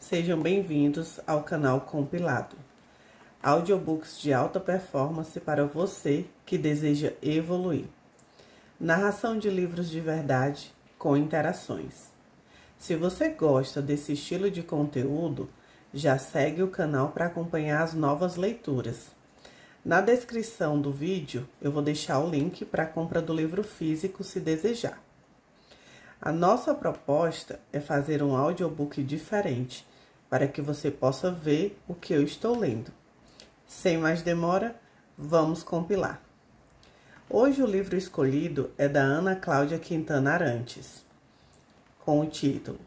Sejam bem-vindos ao canal Compilado. Audiobooks de alta performance para você que deseja evoluir. Narração de livros de verdade com interações. Se você gosta desse estilo de conteúdo, já segue o canal para acompanhar as novas leituras. Na descrição do vídeo, eu vou deixar o link para a compra do livro físico, se desejar. A nossa proposta é fazer um audiobook diferente, para que você possa ver o que eu estou lendo. Sem mais demora, vamos compilar. Hoje o livro escolhido é da Ana Cláudia Quintana Arantes, com o título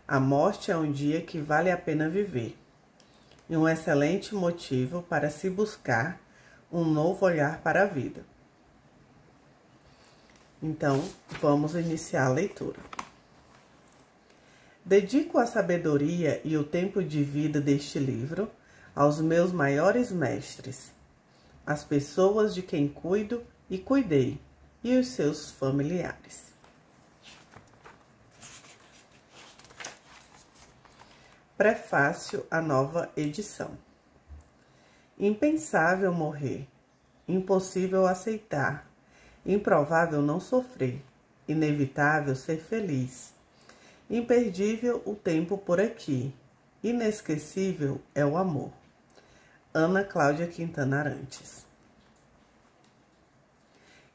A Morte é um Dia que Vale a Pena Viver, e um excelente motivo para se buscar um novo olhar para a vida. Então, vamos iniciar a leitura. Dedico a sabedoria e o tempo de vida deste livro aos meus maiores mestres, as pessoas de quem cuido e cuidei, e os seus familiares. Prefácio à nova edição. Impensável morrer, impossível aceitar, improvável não sofrer, inevitável ser feliz, imperdível o tempo por aqui, inesquecível é o amor. Ana Cláudia Quintana Arantes.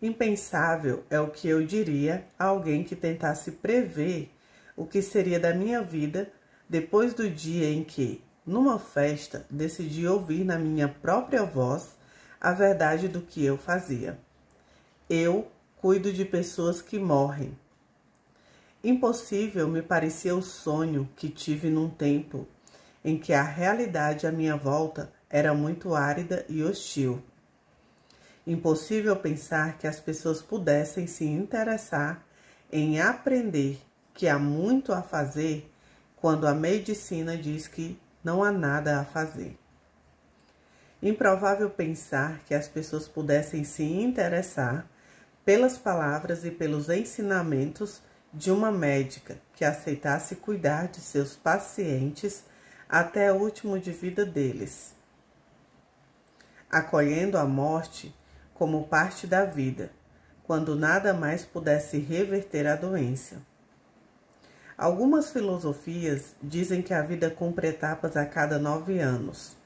Impensável é o que eu diria a alguém que tentasse prever o que seria da minha vida depois do dia em que, numa festa, decidi ouvir na minha própria voz a verdade do que eu fazia. Eu cuido de pessoas que morrem. Impossível me parecia o sonho que tive num tempo em que a realidade à minha volta era muito árida e hostil. Impossível pensar que as pessoas pudessem se interessar em aprender que há muito a fazer quando a medicina diz que não há nada a fazer. Improvável pensar que as pessoas pudessem se interessar pelas palavras e pelos ensinamentos de uma médica que aceitasse cuidar de seus pacientes até o último de vida deles, acolhendo a morte como parte da vida, quando nada mais pudesse reverter a doença. Algumas filosofias dizem que a vida cumpre etapas a cada 9 anos,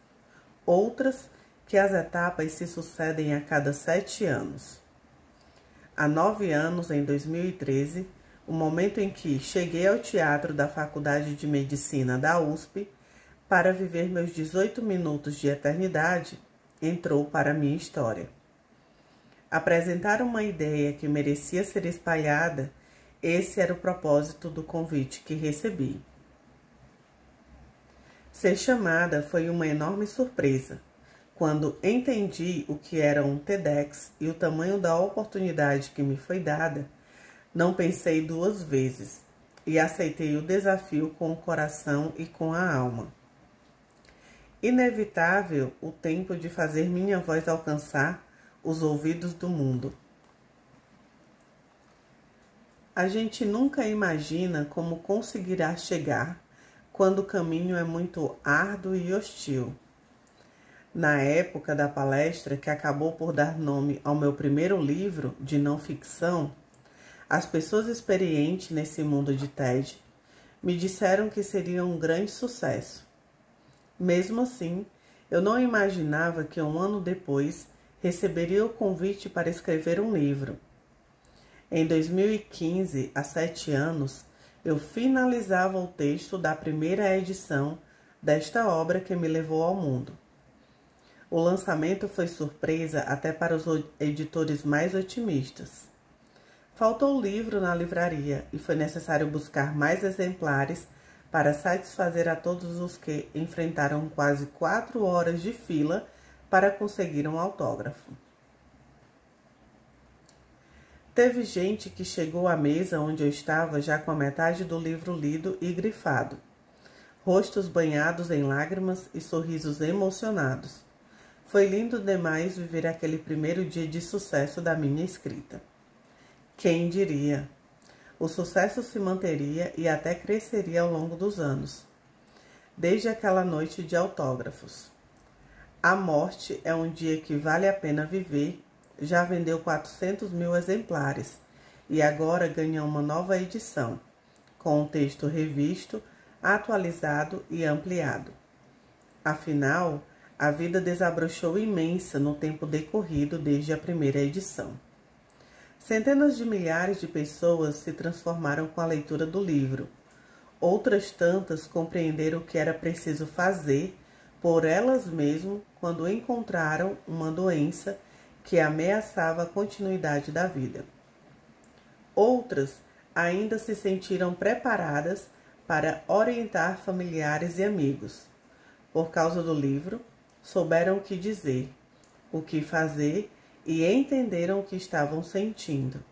outras que as etapas se sucedem a cada 7 anos. Há 9 anos, em 2013, o momento em que cheguei ao teatro da Faculdade de Medicina da USP para viver meus 18 minutos de eternidade, entrou para a minha história. Apresentar uma ideia que merecia ser espalhada, esse era o propósito do convite que recebi. Ser chamada foi uma enorme surpresa. Quando entendi o que era um TEDx e o tamanho da oportunidade que me foi dada, não pensei 2 vezes e aceitei o desafio com o coração e com a alma. Inevitável o tempo de fazer minha voz alcançar os ouvidos do mundo. A gente nunca imagina como conseguirá chegar quando o caminho é muito árduo e hostil. Na época da palestra, que acabou por dar nome ao meu primeiro livro de não ficção, as pessoas experientes nesse mundo de TED me disseram que seria um grande sucesso. Mesmo assim, eu não imaginava que 1 ano depois receberia o convite para escrever um livro. Em 2015, há 7 anos, eu finalizava o texto da primeira edição desta obra que me levou ao mundo. O lançamento foi surpresa até para os editores mais otimistas. Faltou o livro na livraria e foi necessário buscar mais exemplares para satisfazer a todos os que enfrentaram quase 4 horas de fila para conseguir um autógrafo. Teve gente que chegou à mesa onde eu estava já com a metade do livro lido e grifado, rostos banhados em lágrimas e sorrisos emocionados. Foi lindo demais viver aquele primeiro dia de sucesso da minha escrita. Quem diria? O sucesso se manteria e até cresceria ao longo dos anos. desde aquela noite de autógrafos. A Morte é um dia que vale a pena viver. Já vendeu 400 mil exemplares e agora ganha uma nova edição, com um texto revisto, atualizado e ampliado. Afinal, a vida desabrochou imensa no tempo decorrido desde a primeira edição. Centenas de milhares de pessoas se transformaram com a leitura do livro. Outras tantas compreenderam o que era preciso fazer por elas mesmas quando encontraram uma doença que ameaçava a continuidade da vida. Outras ainda se sentiram preparadas para orientar familiares e amigos. Por causa do livro, souberam o que dizer, o que fazer e entenderam o que estavam sentindo.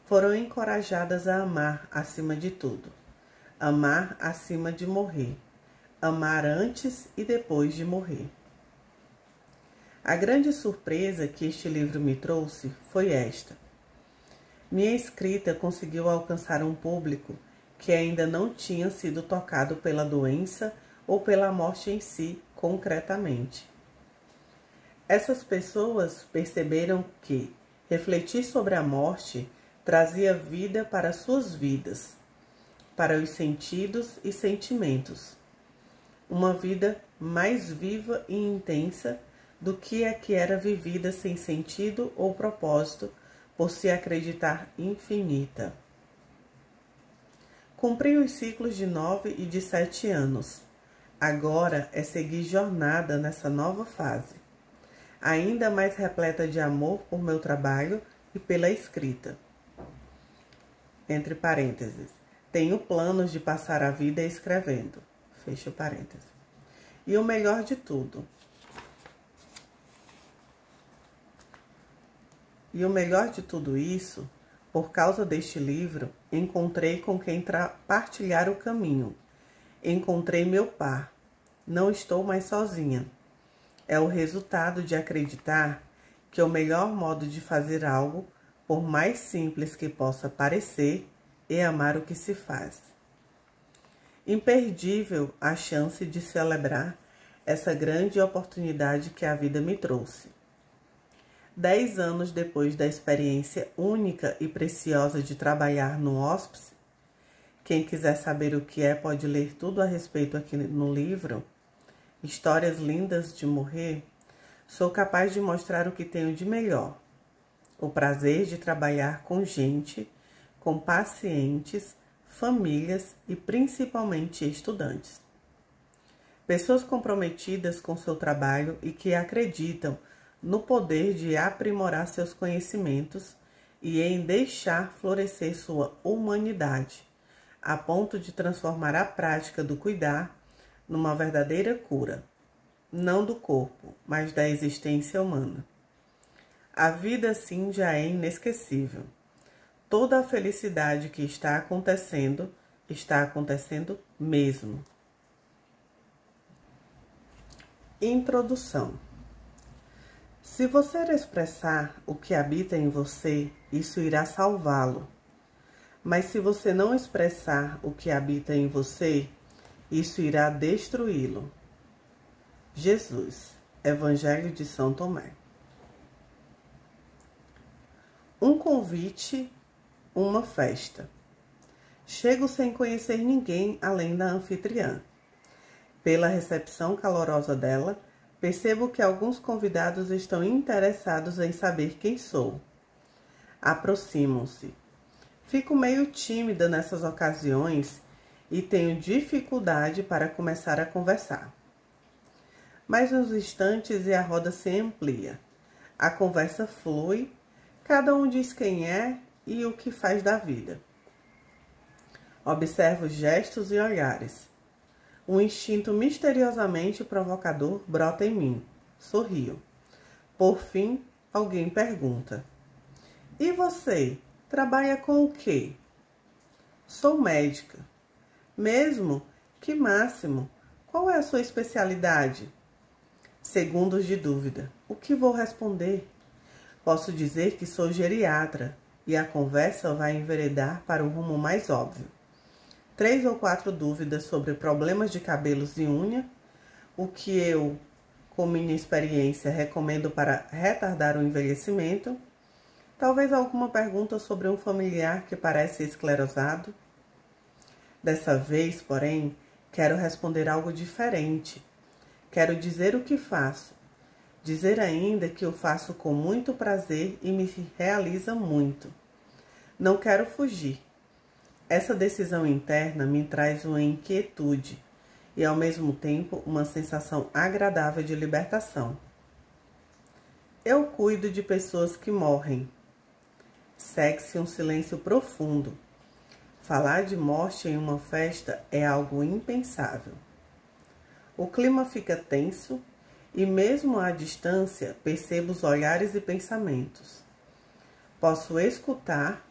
Foram encorajadas a amar acima de tudo, amar acima de morrer, amar antes e depois de morrer. A grande surpresa que este livro me trouxe foi esta. Minha escrita conseguiu alcançar um público que ainda não tinha sido tocado pela doença ou pela morte em si, concretamente. Essas pessoas perceberam que refletir sobre a morte trazia vida para suas vidas, para os sentidos e sentimentos. Uma vida mais viva e intensa do que a que era vivida sem sentido ou propósito, por se acreditar infinita. Cumpri os ciclos de 9 e de 7 anos. Agora é seguir jornada nessa nova fase, ainda mais repleta de amor por meu trabalho e pela escrita. Entre parênteses, tenho planos de passar a vida escrevendo. Fecha parênteses. E o melhor de tudo. E o melhor de tudo isso, por causa deste livro, encontrei com quem partilhar o caminho. Encontrei meu par. Não estou mais sozinha. É o resultado de acreditar que o melhor modo de fazer algo, por mais simples que possa parecer, é amar o que se faz. Imperdível a chance de celebrar essa grande oportunidade que a vida me trouxe. 10 anos depois da experiência única e preciosa de trabalhar no hospice, quem quiser saber o que é pode ler tudo a respeito aqui no livro, Histórias Lindas de Morrer, sou capaz de mostrar o que tenho de melhor. O prazer de trabalhar com gente, com pacientes, famílias e principalmente estudantes. Pessoas comprometidas com seu trabalho e que acreditam no poder de aprimorar seus conhecimentos e em deixar florescer sua humanidade, a ponto de transformar a prática do cuidar numa verdadeira cura, não do corpo, mas da existência humana. A vida, assim, já é inesquecível. Toda a felicidade que está acontecendo mesmo. Introdução. Se você expressar o que habita em você, isso irá salvá-lo. Mas se você não expressar o que habita em você, isso irá destruí-lo. Jesus, Evangelho de São Tomé. Um convite, uma festa. Chego sem conhecer ninguém além da anfitriã. Pela recepção calorosa dela, percebo que alguns convidados estão interessados em saber quem sou. Aproximam-se. Fico meio tímida nessas ocasiões e tenho dificuldade para começar a conversar. Mas nos instantes a roda se amplia. A conversa flui, cada um diz quem é e o que faz da vida. Observo gestos e olhares. Um instinto misteriosamente provocador brota em mim. Sorrio. Por fim, alguém pergunta: "E você, trabalha com o quê?" "Sou médica." "Mesmo? Que máximo! Qual é a sua especialidade?" Segundos de dúvida. O que vou responder? Posso dizer que sou geriatra e a conversa vai enveredar para o rumo mais óbvio. 3 ou 4 dúvidas sobre problemas de cabelos e unha, o que eu, com minha experiência, recomendo para retardar o envelhecimento, talvez alguma pergunta sobre um familiar que parece esclerosado. Dessa vez, porém, quero responder algo diferente. Quero dizer o que faço. Dizer ainda que o faço com muito prazer e me realiza muito. Não quero fugir. Essa decisão interna me traz uma inquietude e, ao mesmo tempo, uma sensação agradável de libertação. Eu cuido de pessoas que morrem. Segue-se um silêncio profundo. Falar de morte em uma festa é algo impensável. O clima fica tenso e, mesmo à distância, percebo os olhares e pensamentos. Posso escutar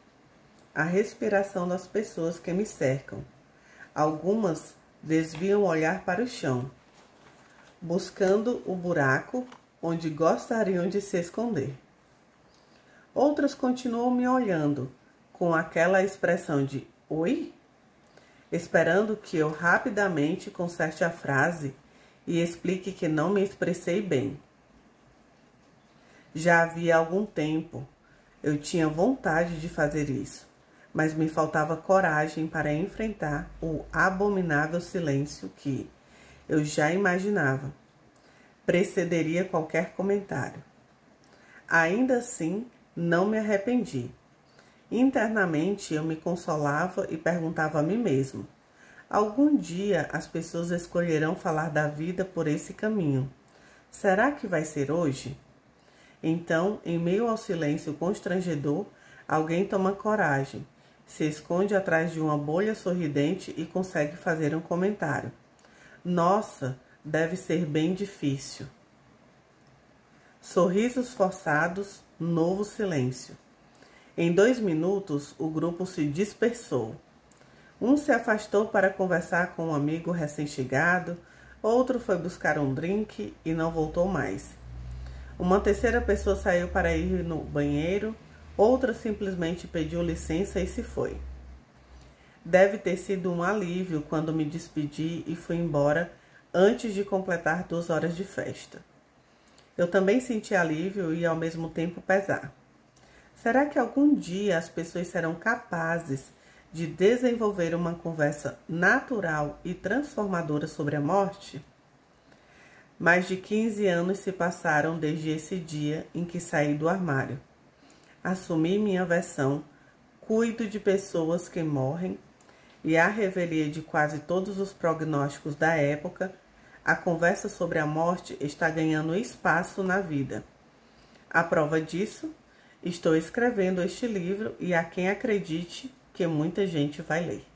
a respiração das pessoas que me cercam. Algumas desviam o olhar para o chão, buscando o buraco onde gostariam de se esconder. Outras continuam me olhando com aquela expressão de "Oi?", esperando que eu rapidamente conserte a frase e explique que não me expressei bem. Já havia algum tempo eu tinha vontade de fazer isso, mas me faltava coragem para enfrentar o abominável silêncio que, eu já imaginava, precederia qualquer comentário. Ainda assim, não me arrependi. Internamente, eu me consolava e perguntava a mim mesmo: algum dia as pessoas escolherão falar da vida por esse caminho. Será que vai ser hoje? Então, em meio ao silêncio constrangedor, alguém toma coragem, se esconde atrás de uma bolha sorridente e consegue fazer um comentário. Nossa, deve ser bem difícil. Sorrisos forçados, novo silêncio. Em 2 minutos, o grupo se dispersou. Um se afastou para conversar com um amigo recém-chegado, outro foi buscar um drink e não voltou mais. Uma terceira pessoa saiu para ir no banheiro, outra simplesmente pediu licença e se foi. Deve ter sido um alívio quando me despedi e fui embora antes de completar 2 horas de festa. Eu também senti alívio e ao mesmo tempo pesar. Será que algum dia as pessoas serão capazes de desenvolver uma conversa natural e transformadora sobre a morte? Mais de 15 anos se passaram desde esse dia em que saí do armário. Assumi minha versão, cuido de pessoas que morrem, e à revelia de quase todos os prognósticos da época, a conversa sobre a morte está ganhando espaço na vida. A prova disso, estou escrevendo este livro e há quem acredite que muita gente vai ler.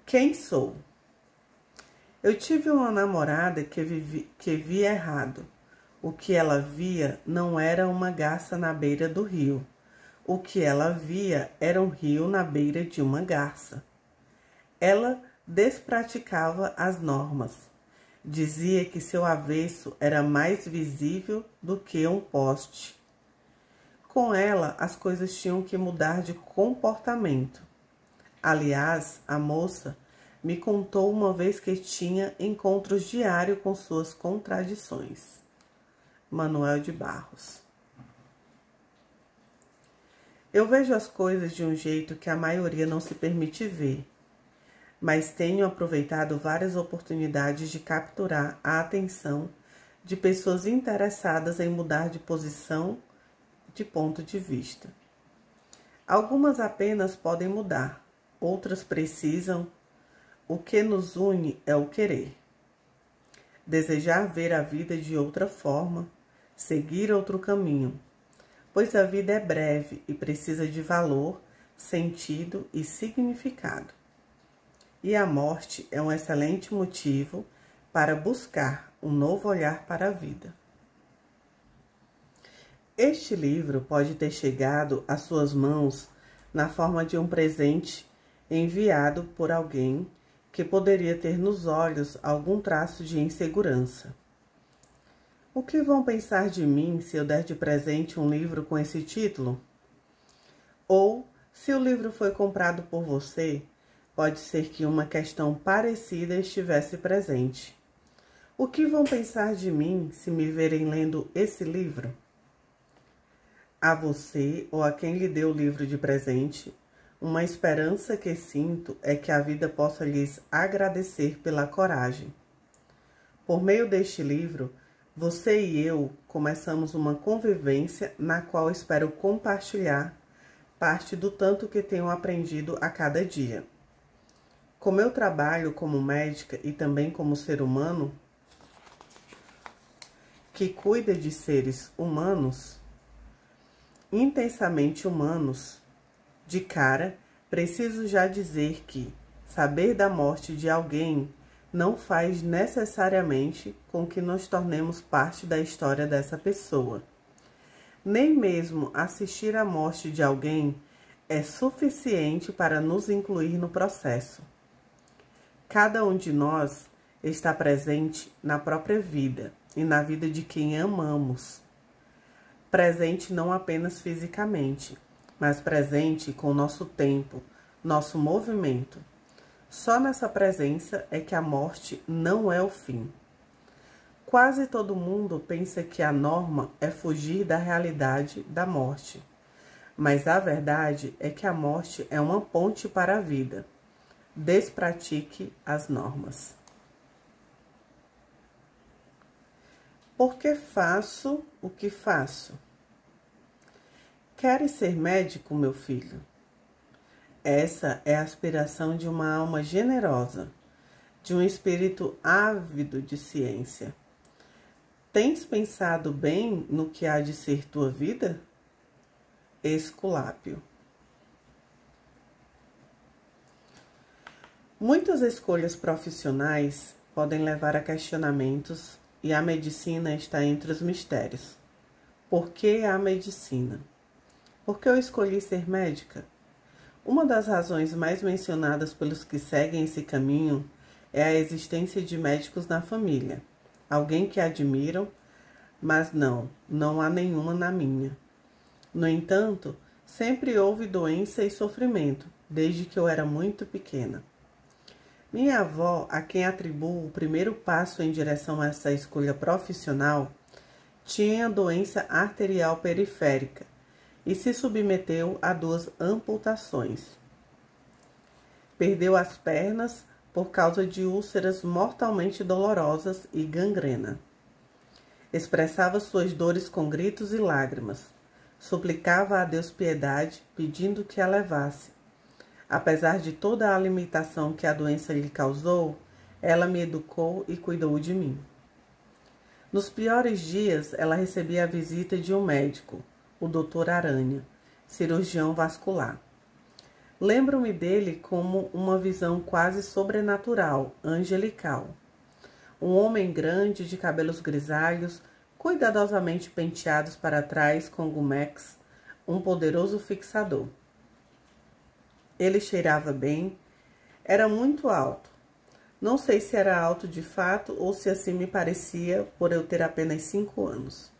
Quem sou? Eu tive uma namorada que via errado. O que ela via não era uma garça na beira do rio. O que ela via era um rio na beira de uma garça. Ela despraticava as normas. Dizia que seu avesso era mais visível do que um poste. Com ela, as coisas tinham que mudar de comportamento. Aliás, a moça me contou uma vez que tinha encontros diários com suas contradições. Manuel de Barros. Eu vejo as coisas de um jeito que a maioria não se permite ver, mas tenho aproveitado várias oportunidades de capturar a atenção de pessoas interessadas em mudar de posição, de ponto de vista. Algumas apenas podem mudar, outras precisam. O que nos une é o querer. Desejar ver a vida de outra forma, seguir outro caminho, pois a vida é breve e precisa de valor, sentido e significado. E a morte é um excelente motivo para buscar um novo olhar para a vida. Este livro pode ter chegado às suas mãos na forma de um presente enviado por alguém que poderia ter nos olhos algum traço de insegurança. O que vão pensar de mim se eu der de presente um livro com esse título? Ou Se o livro foi comprado por você, pode ser que uma questão parecida estivesse presente. O que vão pensar de mim se me verem lendo esse livro? A você ou a quem lhe deu o livro de presente, uma esperança que sinto é que a vida possa lhes agradecer pela coragem. Por meio deste livro, você e eu começamos uma convivência na qual espero compartilhar parte do tanto que tenho aprendido a cada dia. Com meu trabalho como médica e também como ser humano, que cuida de seres humanos, intensamente humanos, de cara, preciso já dizer que saber da morte de alguém não faz necessariamente com que nos tornemos parte da história dessa pessoa. Nem mesmo assistir à morte de alguém é suficiente para nos incluir no processo. Cada um de nós está presente na própria vida e na vida de quem amamos. Presente não apenas fisicamente, mas presente com nosso tempo, nosso movimento. Só nessa presença é que a morte não é o fim. Quase todo mundo pensa que a norma é fugir da realidade da morte, mas a verdade é que a morte é uma ponte para a vida. Despratique as normas. Por que faço o que faço? Queres ser médico, meu filho? Essa é a aspiração de uma alma generosa, de um espírito ávido de ciência. Tens pensado bem no que há de ser tua vida? Esculápio. Muitas escolhas profissionais podem levar a questionamentos e a medicina está entre os mistérios. Por que a medicina? Por que eu escolhi ser médica? Uma das razões mais mencionadas pelos que seguem esse caminho é a existência de médicos na família. Alguém que admiram, mas não há nenhuma na minha. No entanto, sempre houve doença e sofrimento, desde que eu era muito pequena. Minha avó, a quem atribuo o primeiro passo em direção a essa escolha profissional, tinha doença arterial periférica e se submeteu a 2 amputações. Perdeu as pernas por causa de úlceras mortalmente dolorosas e gangrena. Expressava suas dores com gritos e lágrimas. Suplicava a Deus piedade, pedindo que a levasse. Apesar de toda a limitação que a doença lhe causou, ela me educou e cuidou de mim. Nos piores dias, ela recebia a visita de um médico, o Dr. Aranha, cirurgião vascular. Lembro-me dele como uma visão quase sobrenatural, angelical. Um homem grande, de cabelos grisalhos, cuidadosamente penteados para trás com gumex, um poderoso fixador. Ele cheirava bem, era muito alto. Não sei se era alto de fato ou se assim me parecia por eu ter apenas 5 anos.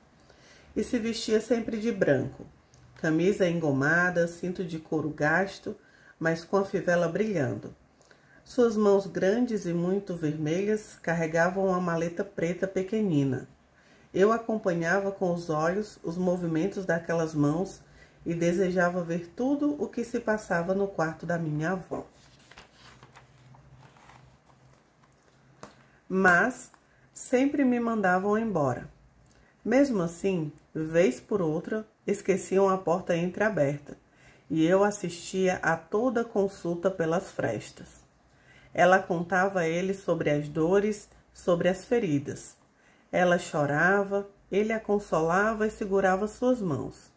E se vestia sempre de branco, camisa engomada, cinto de couro gasto, mas com a fivela brilhando. Suas mãos grandes e muito vermelhas carregavam uma maleta preta pequenina. Eu acompanhava com os olhos os movimentos daquelas mãos e desejava ver tudo o que se passava no quarto da minha avó. Mas sempre me mandavam embora. Mesmo assim, vez por outra, esqueciam a porta entreaberta e eu assistia a toda a consulta pelas frestas. Ela contava a ele sobre as dores, sobre as feridas. Ela chorava, ele a consolava e segurava suas mãos.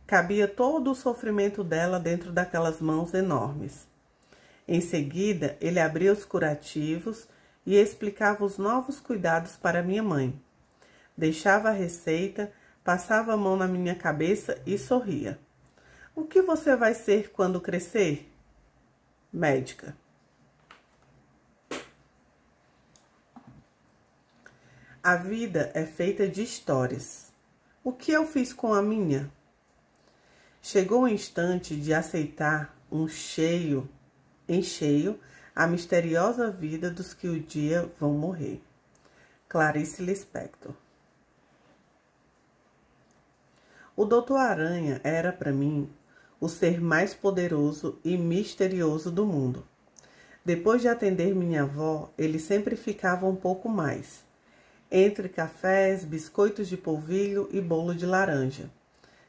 Cabia todo o sofrimento dela dentro daquelas mãos enormes. Em seguida, ele abria os curativos e explicava os novos cuidados para minha mãe. Deixava a receita, passava a mão na minha cabeça e sorria. O que você vai ser quando crescer? Médica. A vida é feita de histórias. O que eu fiz com a minha? Chegou o instante de aceitar em cheio a misteriosa vida dos que um dia vão morrer. Clarice Lispector. O Doutor Aranha era para mim o ser mais poderoso e misterioso do mundo. Depois de atender minha avó, ele sempre ficava um pouco mais, entre cafés, biscoitos de polvilho e bolo de laranja.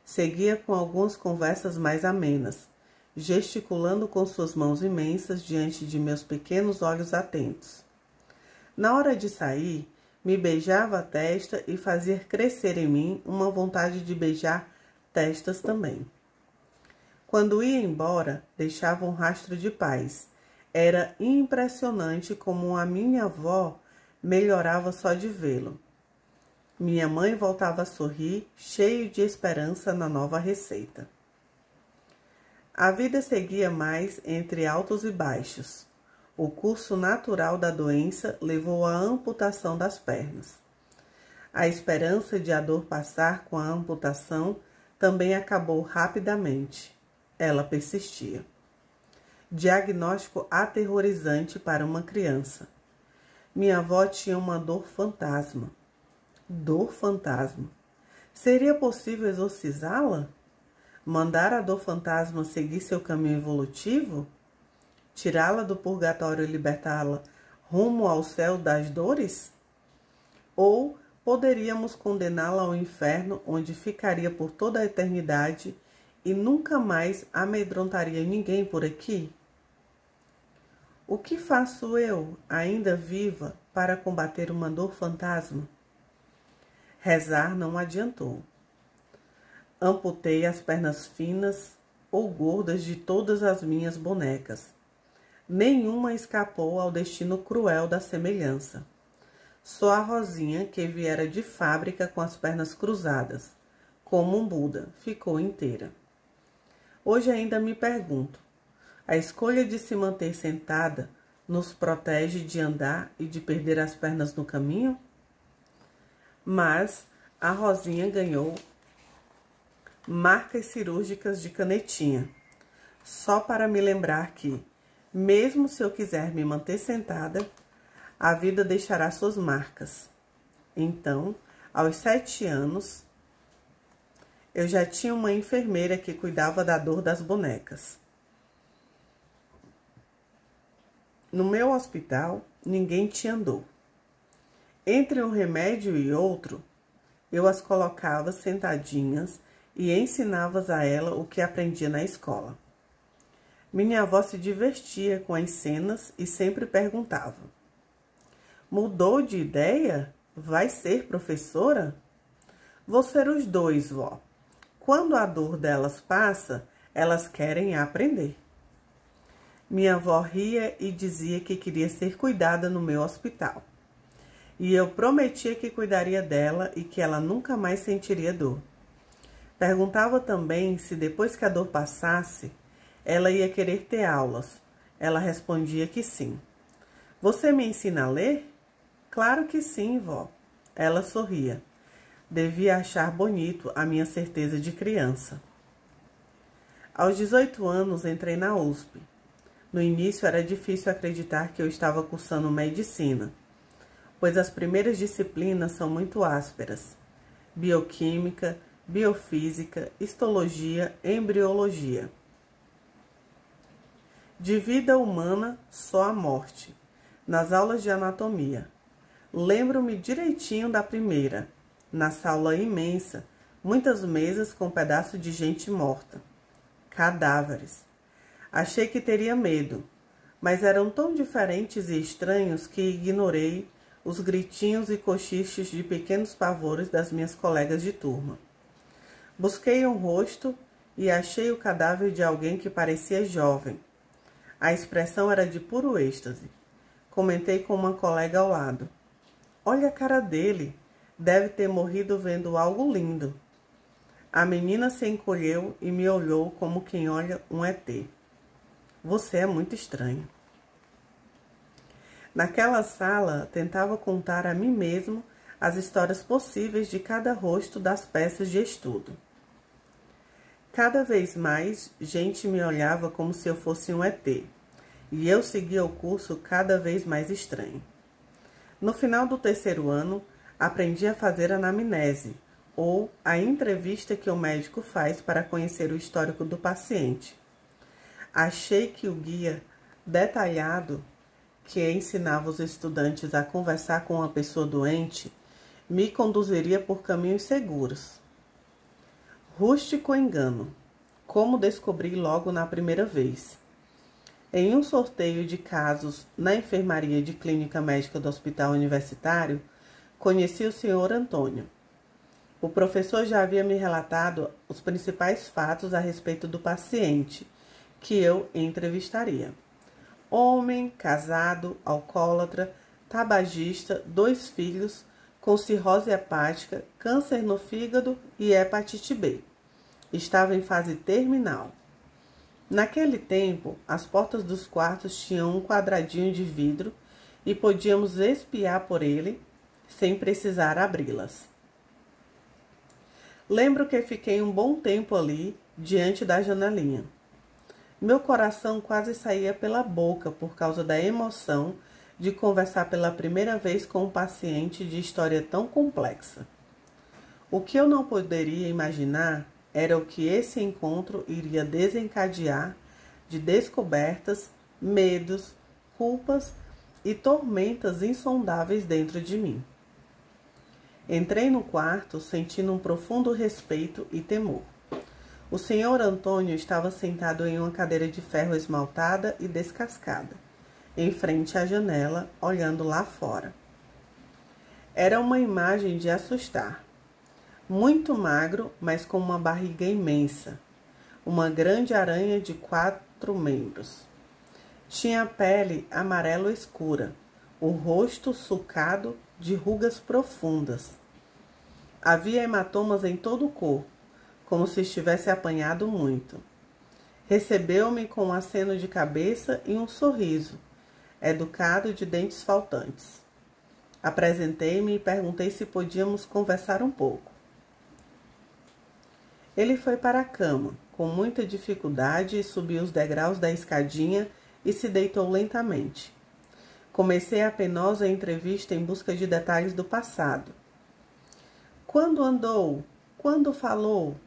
Seguia com algumas conversas mais amenas, gesticulando com suas mãos imensas diante de meus pequenos olhos atentos. Na hora de sair, me beijava a testa e fazia crescer em mim uma vontade de beijar testas também. Quando ia embora, deixava um rastro de paz. Era impressionante como a minha avó melhorava só de vê-lo. Minha mãe voltava a sorrir, cheio de esperança na nova receita. A vida seguia mais entre altos e baixos. O curso natural da doença levou à amputação das pernas. A esperança de a dor passar com a amputação também acabou rapidamente. Ela persistia. Diagnóstico aterrorizante para uma criança. Minha avó tinha uma dor fantasma. Dor fantasma. Seria possível exorcizá-la? Mandar a dor fantasma seguir seu caminho evolutivo? Tirá-la do purgatório e libertá-la rumo ao céu das dores? Ou poderíamos condená-la ao inferno, onde ficaria por toda a eternidade e nunca mais amedrontaria ninguém por aqui? O que faço eu, ainda viva, para combater uma dor fantasma? Rezar não adiantou. Amputei as pernas finas ou gordas de todas as minhas bonecas. Nenhuma escapou ao destino cruel da semelhança. Só a Rosinha, que viera de fábrica com as pernas cruzadas, como um Buda, ficou inteira. Hoje ainda me pergunto, a escolha de se manter sentada nos protege de andar e de perder as pernas no caminho? Mas a Rosinha ganhou marcas cirúrgicas de canetinha, só para me lembrar que, mesmo se eu quiser me manter sentada, a vida deixará suas marcas. Então, aos 7 anos, eu já tinha uma enfermeira que cuidava da dor das bonecas. No meu hospital, ninguém tinha dor. Entre um remédio e outro, eu as colocava sentadinhas e ensinava a ela o que aprendia na escola. Minha avó se divertia com as cenas e sempre perguntava: mudou de ideia? Vai ser professora? Vou ser os dois, vó. Quando a dor delas passa, elas querem aprender. Minha avó ria e dizia que queria ser cuidada no meu hospital. E eu prometia que cuidaria dela e que ela nunca mais sentiria dor. Perguntava também se depois que a dor passasse, ela ia querer ter aulas. Ela respondia que sim. Você me ensina a ler? Claro que sim, vó. Ela sorria. Devia achar bonito a minha certeza de criança. Aos 18 anos entrei na USP. No início era difícil acreditar que eu estava cursando medicina, pois as primeiras disciplinas são muito ásperas: bioquímica, biofísica, histologia, embriologia. De vida humana, só a morte. Nas aulas de anatomia. Lembro-me direitinho da primeira. Na sala imensa, muitas mesas com pedaços de gente morta. Cadáveres. Achei que teria medo, mas eram tão diferentes e estranhos que ignorei os gritinhos e cochichos de pequenos pavores das minhas colegas de turma. Busquei um rosto e achei o cadáver de alguém que parecia jovem. A expressão era de puro êxtase. Comentei com uma colega ao lado. Olha a cara dele, deve ter morrido vendo algo lindo. A menina se encolheu e me olhou como quem olha um ET. Você é muito estranho. Naquela sala, tentava contar a mim mesmo as histórias possíveis de cada rosto das peças de estudo. Cada vez mais, gente me olhava como se eu fosse um ET, e eu seguia o curso cada vez mais estranho. No final do 3º ano, aprendi a fazer anamnese, ou a entrevista que o médico faz para conhecer o histórico do paciente. Achei que o guia detalhado que ensinava os estudantes a conversar com uma pessoa doente me conduziria por caminhos seguros. Rústico engano, como descobri logo na primeira vez. Em um sorteio de casos na enfermaria de clínica médica do hospital universitário, conheci o Sr. Antônio. O professor já havia me relatado os principais fatos a respeito do paciente que eu entrevistaria. Homem, casado, alcoólatra, tabagista, 2 filhos, com cirrose hepática, câncer no fígado e hepatite B. Estava em fase terminal. Naquele tempo, as portas dos quartos tinham um quadradinho de vidro e podíamos espiar por ele sem precisar abri-las. Lembro que fiquei um bom tempo ali, diante da janelinha. Meu coração quase saía pela boca por causa da emoção de conversar pela primeira vez com um paciente de história tão complexa. O que eu não poderia imaginar era o que esse encontro iria desencadear de descobertas, medos, culpas e tormentas insondáveis dentro de mim. Entrei no quarto sentindo um profundo respeito e temor. O Sr. Antônio estava sentado em uma cadeira de ferro esmaltada e descascada, em frente à janela, olhando lá fora. Era uma imagem de assustar. Muito magro, mas com uma barriga imensa. Uma grande aranha de 4 membros. Tinha a pele amarelo escura, o rosto sulcado de rugas profundas. Havia hematomas em todo o corpo, como se estivesse apanhado muito. Recebeu-me com um aceno de cabeça e um sorriso, educado de dentes faltantes. Apresentei-me e perguntei se podíamos conversar um pouco. Ele foi para a cama, com muita dificuldade, subiu os degraus da escadinha e se deitou lentamente. Comecei a penosa entrevista em busca de detalhes do passado. Quando andou? Quando falou?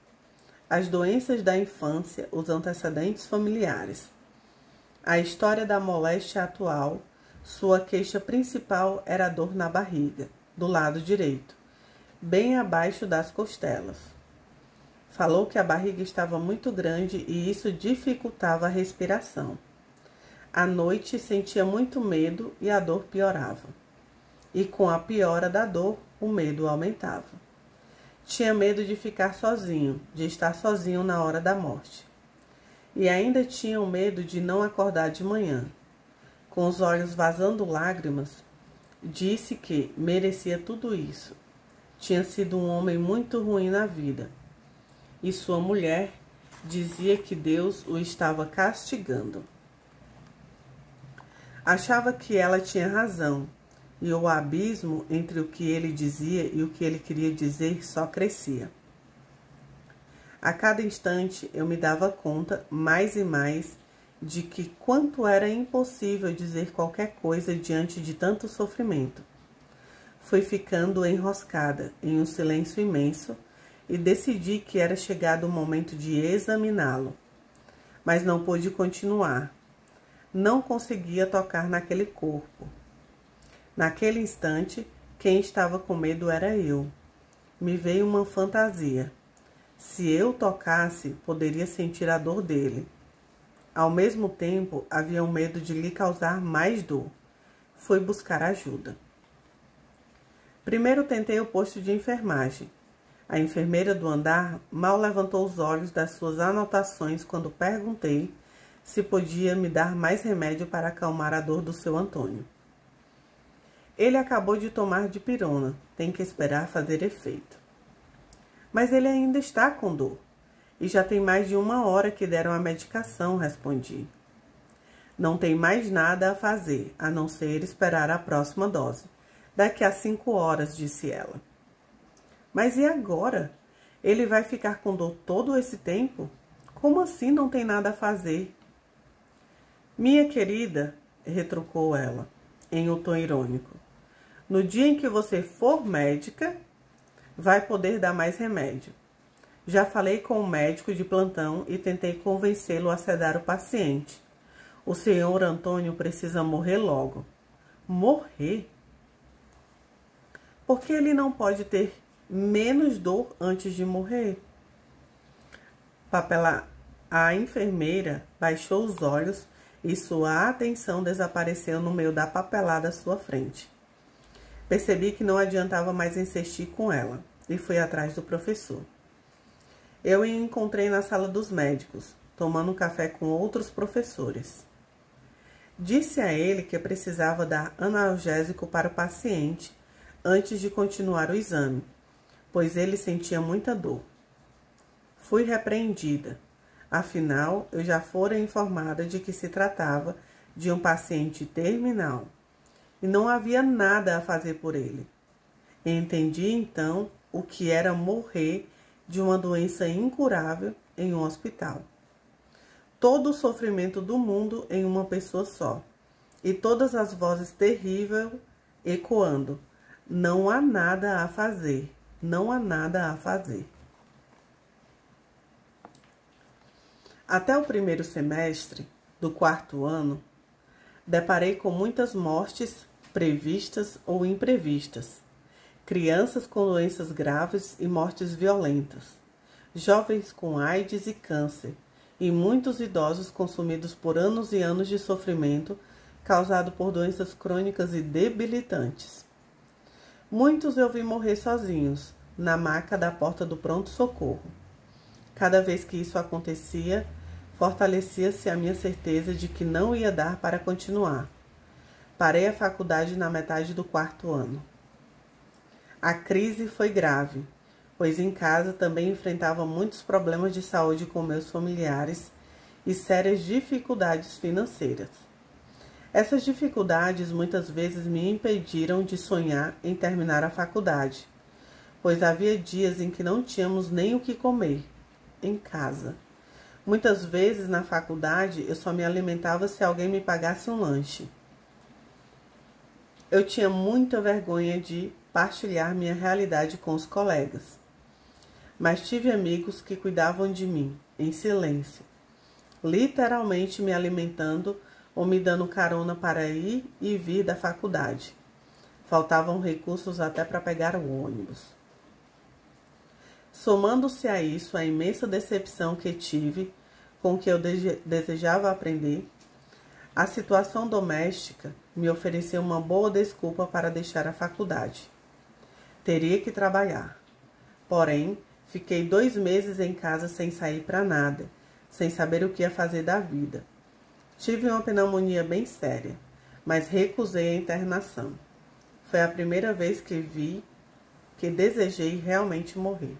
As doenças da infância, os antecedentes familiares. A história da moléstia atual, sua queixa principal era a dor na barriga, do lado direito, bem abaixo das costelas. Falou que a barriga estava muito grande e isso dificultava a respiração. À noite sentia muito medo e a dor piorava. E com a piora da dor, o medo aumentava. Tinha medo de ficar sozinho, de estar sozinho na hora da morte. E ainda tinha o medo de não acordar de manhã. Com os olhos vazando lágrimas, disse que merecia tudo isso. Tinha sido um homem muito ruim na vida. E sua mulher dizia que Deus o estava castigando. Achava que ela tinha razão, e o abismo entre o que ele dizia e o que ele queria dizer só crescia. A cada instante eu me dava conta, mais e mais, de que quanto era impossível dizer qualquer coisa diante de tanto sofrimento. Fui ficando enroscada em um silêncio imenso e decidi que era chegado o momento de examiná-lo. Mas não pude continuar. Não conseguia tocar naquele corpo. Naquele instante, quem estava com medo era eu. Me veio uma fantasia. Se eu tocasse, poderia sentir a dor dele. Ao mesmo tempo, havia um medo de lhe causar mais dor. Fui buscar ajuda. Primeiro tentei o posto de enfermagem. A enfermeira do andar mal levantou os olhos das suas anotações quando perguntei se podia me dar mais remédio para acalmar a dor do seu Antônio. Ele acabou de tomar dipirona, tem que esperar fazer efeito. Mas ele ainda está com dor, e já tem mais de 1 hora que deram a medicação, respondi. Não tem mais nada a fazer, a não ser esperar a próxima dose. Daqui a 5 horas, disse ela. Mas e agora? Ele vai ficar com dor todo esse tempo? Como assim não tem nada a fazer? Minha querida, retrucou ela, em um tom irônico, no dia em que você for médica, vai poder dar mais remédio. Já falei com o médico de plantão e tentei convencê-lo a sedar o paciente. O senhor Antônio precisa morrer logo. Morrer? Por que ele não pode ter menos dor antes de morrer? A enfermeira baixou os olhos e sua atenção desapareceu no meio da papelada à sua frente. Percebi que não adiantava mais insistir com ela e fui atrás do professor. Eu o encontrei na sala dos médicos, tomando um café com outros professores. Disse a ele que precisava dar analgésico para o paciente antes de continuar o exame, pois ele sentia muita dor. Fui repreendida. Afinal, eu já fora informada de que se tratava de um paciente terminal e não havia nada a fazer por ele. Entendi então o que era morrer de uma doença incurável em um hospital. Todo o sofrimento do mundo em uma pessoa só, e todas as vozes terríveis ecoando: não há nada a fazer, não há nada a fazer. Até o primeiro semestre do 4º ano, deparei com muitas mortes previstas ou imprevistas, crianças com doenças graves e mortes violentas, jovens com AIDS e câncer, e muitos idosos consumidos por anos e anos de sofrimento causado por doenças crônicas e debilitantes. Muitos eu vi morrer sozinhos, na maca da porta do pronto-socorro. Cada vez que isso acontecia, fortalecia-se a minha certeza de que não ia dar para continuar. Parei a faculdade na metade do 4º ano. A crise foi grave, pois em casa também enfrentava muitos problemas de saúde com meus familiares e sérias dificuldades financeiras. Essas dificuldades muitas vezes me impediram de sonhar em terminar a faculdade, pois havia dias em que não tínhamos nem o que comer em casa. Muitas vezes na faculdade eu só me alimentava se alguém me pagasse um lanche. Eu tinha muita vergonha de partilhar minha realidade com os colegas, mas tive amigos que cuidavam de mim, em silêncio, literalmente me alimentando ou me dando carona para ir e vir da faculdade. Faltavam recursos até para pegar o ônibus. Somando-se a isso a imensa decepção que tive com o que eu desejava aprender, a situação doméstica me ofereceu uma boa desculpa para deixar a faculdade. Teria que trabalhar. Porém, fiquei 2 meses em casa sem sair para nada, sem saber o que ia fazer da vida. Tive uma pneumonia bem séria, mas recusei a internação. Foi a primeira vez que desejei realmente morrer.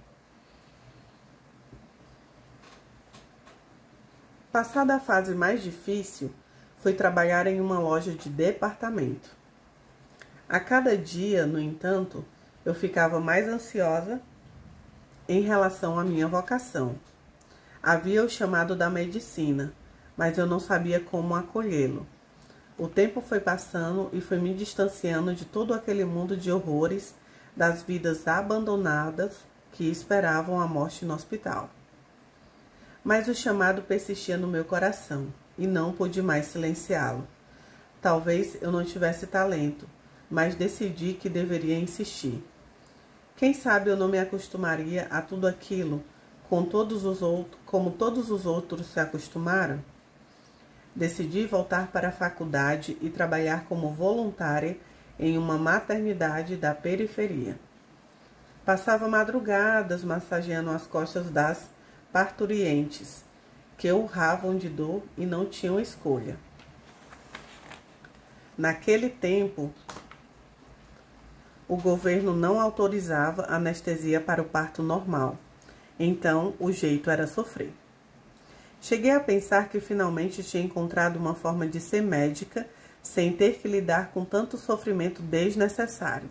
Passada a fase mais difícil, fui trabalhar em uma loja de departamento. A cada dia, no entanto, eu ficava mais ansiosa em relação à minha vocação. Havia o chamado da medicina, mas eu não sabia como acolhê-lo. O tempo foi passando e foi me distanciando de todo aquele mundo de horrores das vidas abandonadas que esperavam a morte no hospital. Mas o chamado persistia no meu coração e não pude mais silenciá-lo. Talvez eu não tivesse talento, mas decidi que deveria insistir. Quem sabe eu não me acostumaria a tudo aquilo como todos os outros se acostumaram? Decidi voltar para a faculdade e trabalhar como voluntária em uma maternidade da periferia. Passava madrugadas massageando as costas das parturientes, que urravam de dor e não tinham escolha. Naquele tempo, o governo não autorizava anestesia para o parto normal, então o jeito era sofrer. Cheguei a pensar que finalmente tinha encontrado uma forma de ser médica sem ter que lidar com tanto sofrimento desnecessário.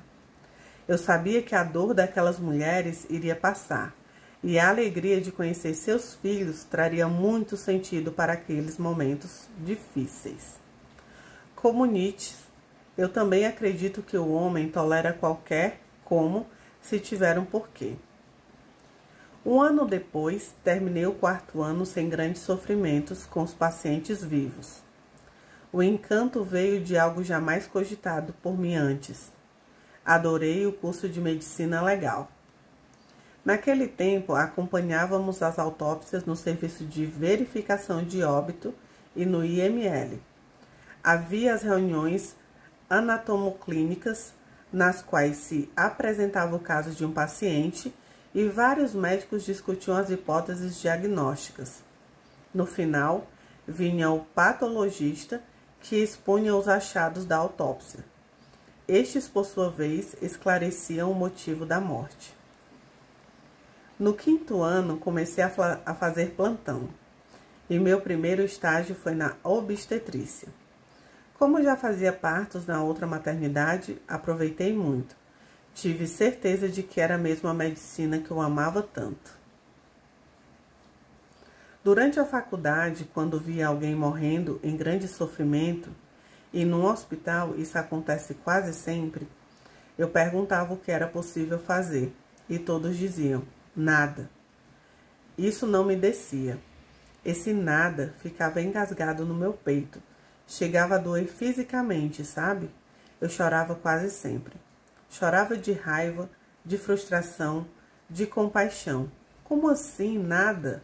Eu sabia que a dor daquelas mulheres iria passar, e a alegria de conhecer seus filhos traria muito sentido para aqueles momentos difíceis. Como Nietzsche, eu também acredito que o homem tolera qualquer como se tiver um porquê. Um ano depois, terminei o 4º ano sem grandes sofrimentos com os pacientes vivos. O encanto veio de algo jamais cogitado por mim antes. Adorei o curso de medicina legal. Naquele tempo, acompanhávamos as autópsias no serviço de verificação de óbito e no IML. Havia as reuniões anatomoclínicas, nas quais se apresentava o caso de um paciente e vários médicos discutiam as hipóteses diagnósticas. No final, vinha o patologista que expunha os achados da autópsia. Estes, por sua vez, esclareciam o motivo da morte. No 5º ano, comecei a fazer plantão, e meu primeiro estágio foi na obstetrícia. Como já fazia partos na outra maternidade, aproveitei muito. Tive certeza de que era mesmo a medicina que eu amava tanto. Durante a faculdade, quando via alguém morrendo em grande sofrimento, e num hospital isso acontece quase sempre, eu perguntava o que era possível fazer, e todos diziam, nada. Isso não me descia. Esse nada ficava engasgado no meu peito. Chegava a doer fisicamente, sabe? Eu chorava quase sempre. Chorava de raiva, de frustração, de compaixão. Como assim, nada?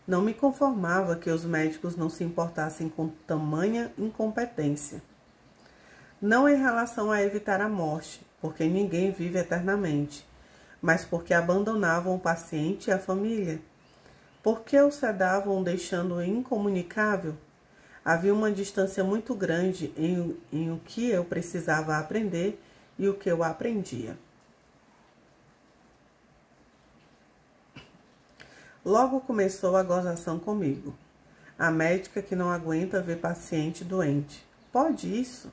Não me conformava que os médicos não se importassem com tamanha incompetência. Não em relação a evitar a morte, porque ninguém vive eternamente, mas porque abandonavam o paciente e a família. Por que o sedavam deixando-o incomunicável? Havia uma distância muito grande em o que eu precisava aprender e o que eu aprendia. Logo começou a gozação comigo. A médica que não aguenta ver paciente doente. Pode isso?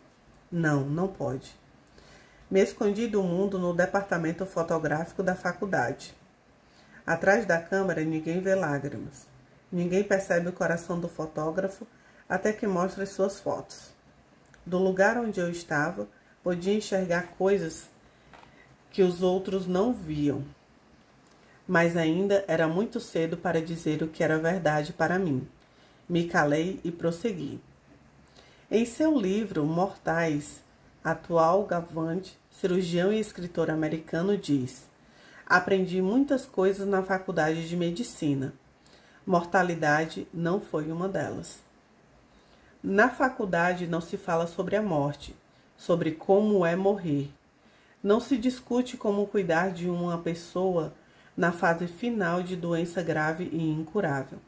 Não, não pode. Me escondi do mundo no departamento fotográfico da faculdade. Atrás da câmera ninguém vê lágrimas. Ninguém percebe o coração do fotógrafo até que mostra as suas fotos. Do lugar onde eu estava, podia enxergar coisas que os outros não viam. Mas ainda era muito cedo para dizer o que era verdade para mim. Me calei e prossegui. Em seu livro Mortais, Atul Gawande, cirurgião e escritor americano, diz: aprendi muitas coisas na faculdade de medicina. Mortalidade não foi uma delas. Na faculdade não se fala sobre a morte, sobre como é morrer. Não se discute como cuidar de uma pessoa na fase final de doença grave e incurável.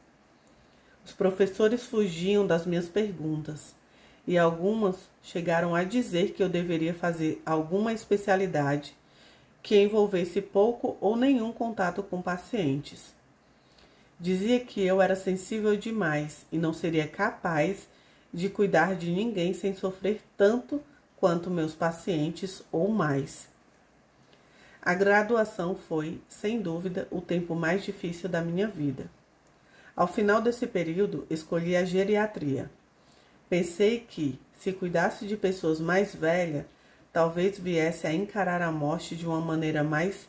Os professores fugiam das minhas perguntas e algumas chegaram a dizer que eu deveria fazer alguma especialidade que envolvesse pouco ou nenhum contato com pacientes. Dizia que eu era sensível demais e não seria capaz de cuidar de ninguém sem sofrer tanto quanto meus pacientes ou mais. A graduação foi, sem dúvida, o tempo mais difícil da minha vida. Ao final desse período, escolhi a geriatria. Pensei que, se cuidasse de pessoas mais velhas, talvez viesse a encarar a morte de uma maneira mais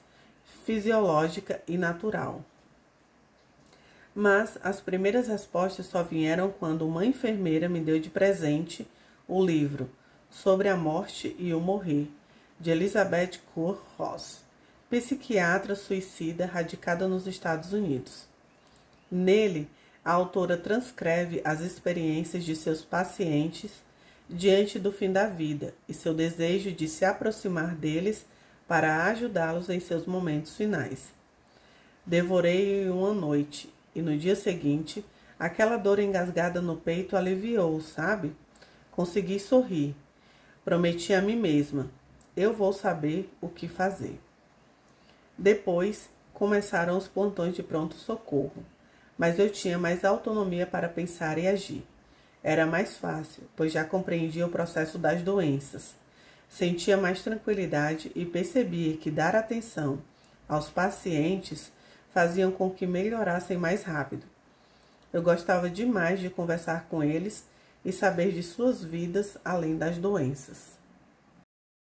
fisiológica e natural. Mas as primeiras respostas só vieram quando uma enfermeira me deu de presente o livro Sobre a Morte e o Morrer, de Elizabeth Kubler-Ross, psiquiatra suicida radicada nos Estados Unidos. Nele, a autora transcreve as experiências de seus pacientes diante do fim da vida e seu desejo de se aproximar deles para ajudá-los em seus momentos finais. Devorei uma noite e no dia seguinte, aquela dor engasgada no peito aliviou, sabe? Consegui sorrir. Prometi a mim mesma, eu vou saber o que fazer. Depois, começaram os plantões de pronto-socorro, mas eu tinha mais autonomia para pensar e agir. Era mais fácil, pois já compreendia o processo das doenças. Sentia mais tranquilidade e percebia que dar atenção aos pacientes faziam com que melhorassem mais rápido. Eu gostava demais de conversar com eles e saber de suas vidas além das doenças.